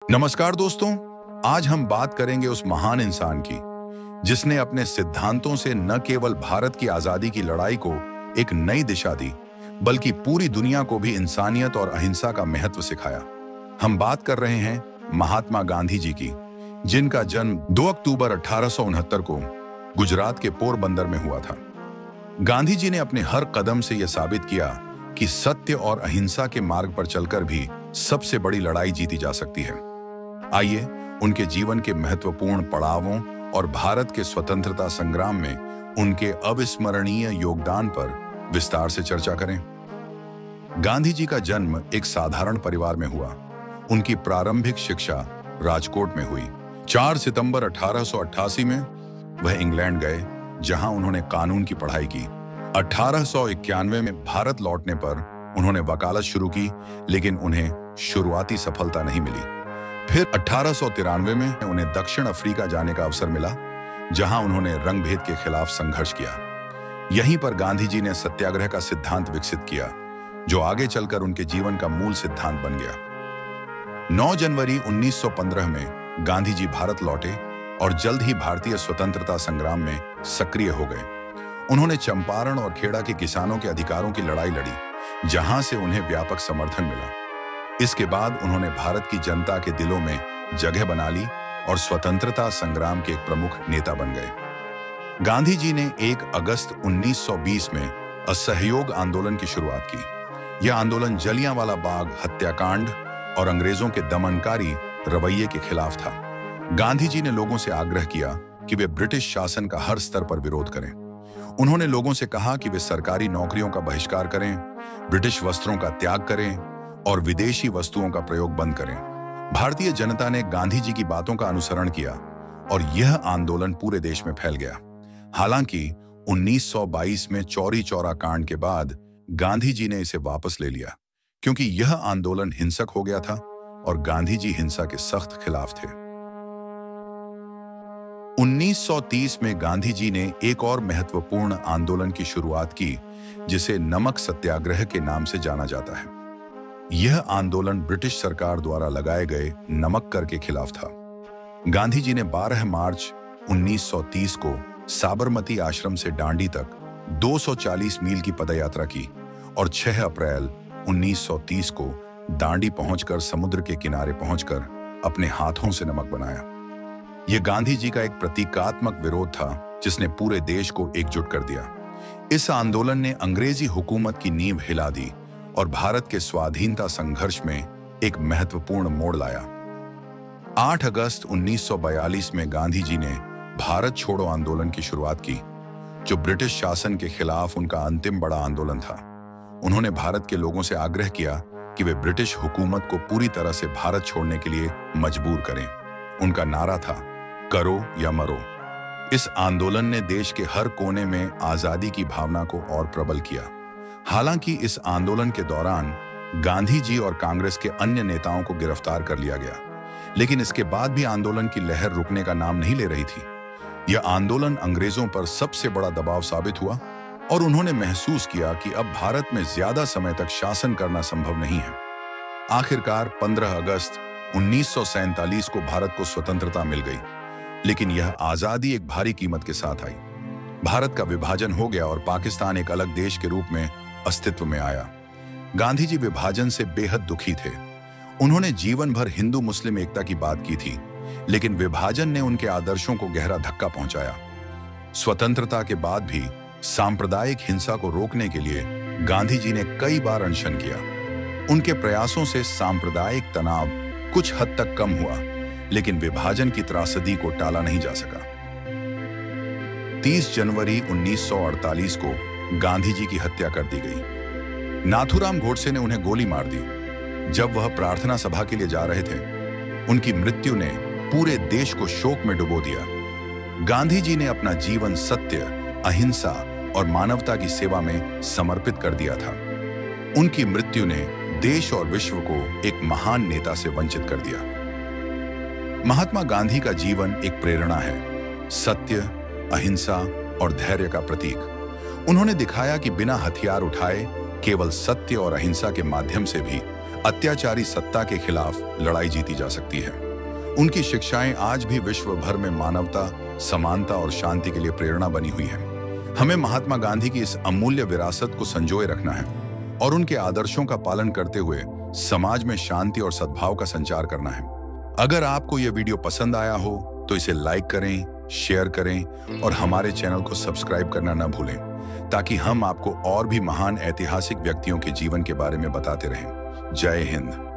नमस्कार दोस्तों। आज हम बात करेंगे उस महान इंसान की जिसने अपने सिद्धांतों से न केवल भारत की आजादी की लड़ाई को एक नई दिशा दी, बल्कि पूरी दुनिया को भी इंसानियत और अहिंसा का महत्व सिखाया। हम बात कर रहे हैं महात्मा गांधी जी की, जिनका जन्म 2 अक्टूबर 1869 को गुजरात के पोरबंदर में हुआ था। गांधी जी ने अपने हर कदम से यह साबित किया कि सत्य और अहिंसा के मार्ग पर चलकर भी सबसे बड़ी लड़ाई जीती जा सकती है। आइए उनके जीवन के महत्वपूर्ण पड़ावों और भारत के स्वतंत्रता संग्राम में उनके अविस्मरणीय योगदान पर विस्तार से चर्चा करें। गांधी जी का जन्म एक साधारण परिवार में हुआ। उनकी प्रारंभिक शिक्षा राजकोट में हुई। 4 सितंबर 1888 में वह इंग्लैंड गए, जहां उन्होंने कानून की पढ़ाई की। 1891 में भारत लौटने पर उन्होंने वकालत शुरू की, लेकिन उन्हें शुरुआती सफलता नहीं मिली। फिर 1893 में उन्हें दक्षिण अफ्रीका जाने का अवसर मिला, जहां उन्होंने रंगभेद के खिलाफ संघर्ष किया। यहीं पर गांधी जी ने सत्याग्रह का सिद्धांत विकसित किया, जो आगे चलकर उनके जीवन का मूल सिद्धांत बन गया। 9 जनवरी 1915 में गांधी जी भारत लौटे और जल्द ही भारतीय स्वतंत्रता संग्राम में सक्रिय हो गए। उन्होंने चंपारण और खेड़ा के किसानों के अधिकारों की लड़ाई लड़ी, जहां से उन्हें व्यापक समर्थन मिला। इसके बाद उन्होंने भारत की जनता के दिलों में जगह बना ली और स्वतंत्रता संग्राम के एक प्रमुख नेता बन गए। गांधी जी ने 1 अगस्त 1920 में असहयोग आंदोलन की शुरुआत की। यह आंदोलन जलियांवाला बाग हत्याकांड और अंग्रेजों के दमनकारी रवैये के खिलाफ था। गांधी जी ने लोगों से आग्रह किया कि वे ब्रिटिश शासन का हर स्तर पर विरोध करें। उन्होंने लोगों से कहा कि वे सरकारी नौकरियों का बहिष्कार करें, ब्रिटिश वस्त्रों का त्याग करें और विदेशी वस्तुओं का प्रयोग बंद करें। भारतीय जनता ने गांधी जी की बातों का अनुसरण किया और यह आंदोलन पूरे देश में फैल गया। हालांकि 1922 में चौरी चौरा कांड के बाद गांधी जी ने इसे वापस ले लिया, क्योंकि यह आंदोलन हिंसक हो गया था और गांधी जी हिंसा के सख्त खिलाफ थे। 1930 में गांधी जी ने एक और महत्वपूर्ण आंदोलन की शुरुआत की, जिसे नमक सत्याग्रह के नाम से जाना जाता है। यह आंदोलन ब्रिटिश सरकार द्वारा लगाए गए नमक कर के खिलाफ था। गांधी जी ने 12 मार्च 1930 को साबरमती आश्रम से डांडी तक 240 मील की पदयात्रा की और 6 अप्रैल 1930 को डांडी पहुंचकर समुद्र के किनारे पहुंचकर अपने हाथों से नमक बनाया। यह गांधी जी का एक प्रतीकात्मक विरोध था, जिसने पूरे देश को एकजुट कर दिया। इस आंदोलन ने अंग्रेजी हुकूमत की नींव हिला दी और भारत के स्वाधीनता संघर्ष में एक महत्वपूर्ण मोड़ लाया। 8 अगस्त 1942 में गांधी जी ने भारत छोड़ो आंदोलन की शुरुआत की, जो ब्रिटिश शासन के खिलाफ उनका अंतिम बड़ा आंदोलन था। उन्होंने भारत के लोगों से आग्रह किया कि वे ब्रिटिश हुकूमत को पूरी तरह से भारत छोड़ने के लिए मजबूर करें। उनका नारा था, करो या मरो। इस आंदोलन ने देश के हर कोने में आजादी की भावना को और प्रबल किया। हालांकि इस आंदोलन के दौरान गांधी जी और कांग्रेस के अन्य नेताओं को गिरफ्तार कर लिया गया, लेकिन इसके बाद भी आंदोलन की लहर रुकने का नाम नहीं ले रही थी। यह आंदोलन अंग्रेजों पर सबसे बड़ा दबाव साबित हुआ और उन्होंने महसूस किया कि अब भारत में ज्यादा समय तक शासन करना संभव नहीं है। आखिरकार 15 अगस्त 1947 को भारत को स्वतंत्रता मिल गई, लेकिन यह आजादी एक भारी कीमत के साथ आई। भारत का विभाजन हो गया और पाकिस्तान एक अलग देश के रूप में अस्तित्व में आया। गांधी जी विभाजन से बेहद दुखी थे। उन्होंने जीवन भर हिंदू मुस्लिम एकता की बात की थी, लेकिन विभाजन ने उनके आदर्शों को गहरा धक्का पहुंचाया। स्वतंत्रता के बाद भी सांप्रदायिक हिंसा को रोकने के लिए गांधी जी ने कई बार अनशन किया। उनके प्रयासों से सांप्रदायिक तनाव कुछ हद तक कम हुआ, लेकिन विभाजन की त्रासदी को टाला नहीं जा सका। 30 जनवरी 1948 को गांधी जी की हत्या कर दी गई। नाथूराम गोडसे ने उन्हें गोली मार दी जब वह प्रार्थना सभा के लिए जा रहे थे। उनकी मृत्यु ने पूरे देश को शोक में डुबो दिया। गांधी जी ने अपना जीवन सत्य, अहिंसा और मानवता की सेवा में समर्पित कर दिया था। उनकी मृत्यु ने देश और विश्व को एक महान नेता से वंचित कर दिया। महात्मा गांधी का जीवन एक प्रेरणा है, सत्य, अहिंसा और धैर्य का प्रतीक। उन्होंने दिखाया कि बिना हथियार उठाए केवल सत्य और अहिंसा के माध्यम से भी अत्याचारी सत्ता के खिलाफ लड़ाई जीती जा सकती है। उनकी शिक्षाएं आज भी विश्व भर में मानवता, समानता और शांति के लिए प्रेरणा बनी हुई है। हमें महात्मा गांधी की इस अमूल्य विरासत को संजोए रखना है और उनके आदर्शों का पालन करते हुए समाज में शांति और सद्भाव का संचार करना है। अगर आपको यह वीडियो पसंद आया हो तो इसे लाइक करें, शेयर करें और हमारे चैनल को सब्सक्राइब करना न भूलें, ताकि हम आपको और भी महान ऐतिहासिक व्यक्तियों के जीवन के बारे में बताते रहें। जय हिंद।